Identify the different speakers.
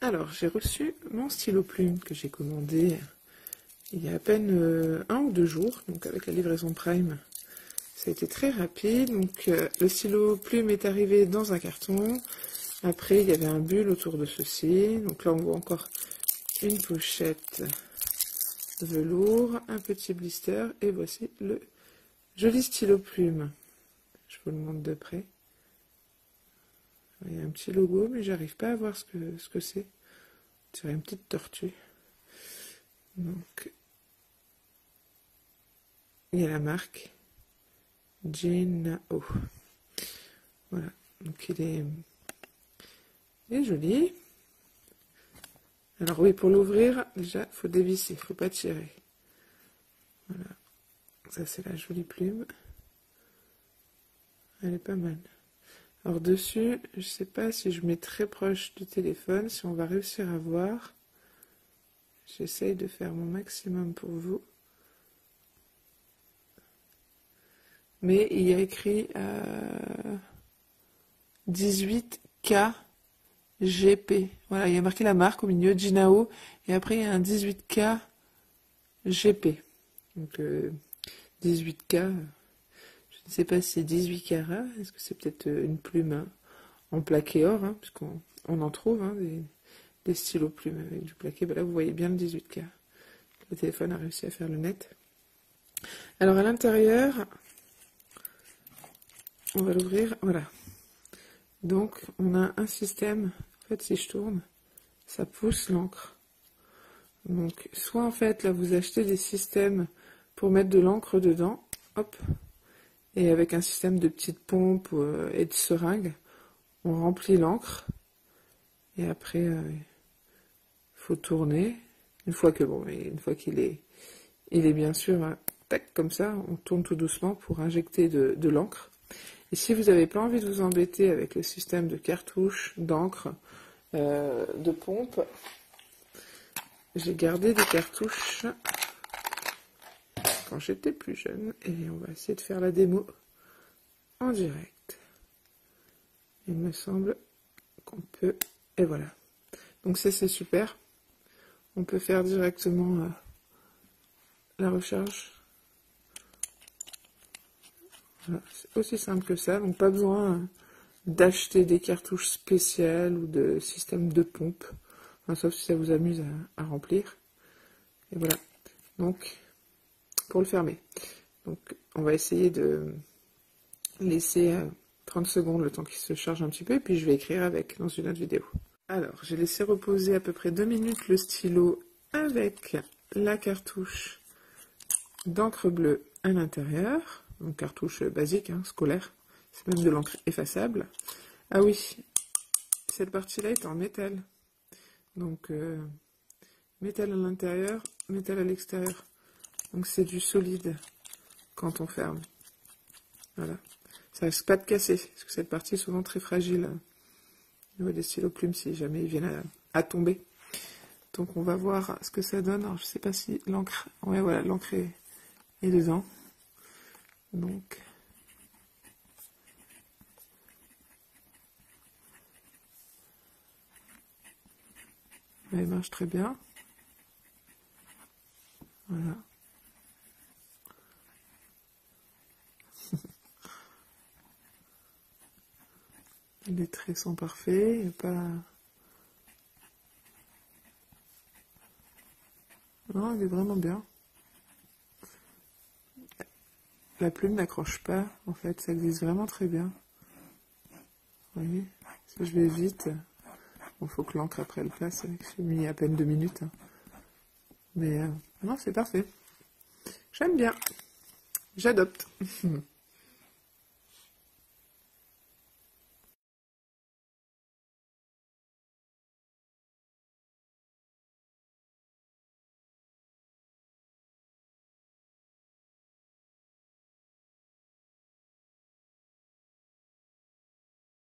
Speaker 1: Alors, j'ai reçu mon stylo plume que j'ai commandé il y a à peine 1 ou 2 jours, donc avec la livraison Prime. Ça a été très rapide, donc le stylo plume est arrivé dans un carton. Après, il y avait un bulle autour de ceci. Donc là, on voit encore une pochette velours, un petit blister, et voici le joli stylo plume. Je vous le montre de près. Il y a un petit logo, mais j'arrive pas à voir ce que c'est. C'est une petite tortue. Donc, il y a la marque Genao. Voilà, donc il est joli. Alors oui, pour l'ouvrir, déjà, il faut dévisser, il ne faut pas tirer. Voilà, ça c'est la jolie plume. Elle est pas mal. Alors dessus, je ne sais pas si je mets très proche du téléphone, si on va réussir à voir. J'essaye de faire mon maximum pour vous. Mais il y a écrit 18K GP. Voilà, il y a marqué la marque au milieu, Genao, et après il y a un 18K GP. Donc 18K, je ne sais pas si c'est 18 carats, est-ce que c'est peut-être une plume en plaqué or, hein, puisqu'on en trouve hein, des stylos plumes avec du plaqué. Ben là, vous voyez bien le 18K. Le téléphone a réussi à faire le net. Alors à l'intérieur, on va l'ouvrir, voilà. Donc on a un système, en fait si je tourne, ça pousse l'encre. Donc soit en fait là vous achetez des systèmes pour mettre de l'encre dedans, hop, et avec un système de petites pompes et de seringues, on remplit l'encre, et après il faut tourner, une fois qu'il est, il est bien sûr, tac, comme ça, on tourne tout doucement pour injecter de l'encre. Et si vous n'avez pas envie de vous embêter avec le système de cartouches, d'encre, de pompe, j'ai gardé des cartouches quand j'étais plus jeune, et on va essayer de faire la démo en direct. Il me semble qu'on peut, et voilà. Donc ça c'est super, on peut faire directement la recharge. Voilà. C'est aussi simple que ça, donc pas besoin d'acheter des cartouches spéciales ou de système de pompe, enfin, sauf si ça vous amuse à remplir. Et voilà, donc pour le fermer. Donc on va essayer de laisser 30 secondes le temps qu'il se charge un petit peu, et puis je vais écrire avec dans une autre vidéo. Alors, j'ai laissé reposer à peu près 2 minutes le stylo avec la cartouche d'encre bleue à l'intérieur, donc cartouche basique, hein, scolaire, c'est même de l'encre effaçable. Ah oui, cette partie-là est en métal, donc métal à l'intérieur, métal à l'extérieur, donc c'est du solide quand on ferme. Voilà, ça risque pas de casser, parce que cette partie est souvent très fragile au niveau des stylos plumes si jamais ils viennent à tomber. Donc on va voir ce que ça donne. Alors je sais pas si l'encre, ouais voilà, l'encre est dedans. Donc elle marche très bien. Voilà. Les traits sont parfaits, il n'y a pas... Non, il est vraiment bien. La plume n'accroche pas, en fait, ça glisse vraiment très bien. Vous voyez, si je vais vite, il faut que l'encre après elle place, j'ai mis à peine 2 minutes. Hein. Mais non, c'est parfait. J'aime bien. J'adopte.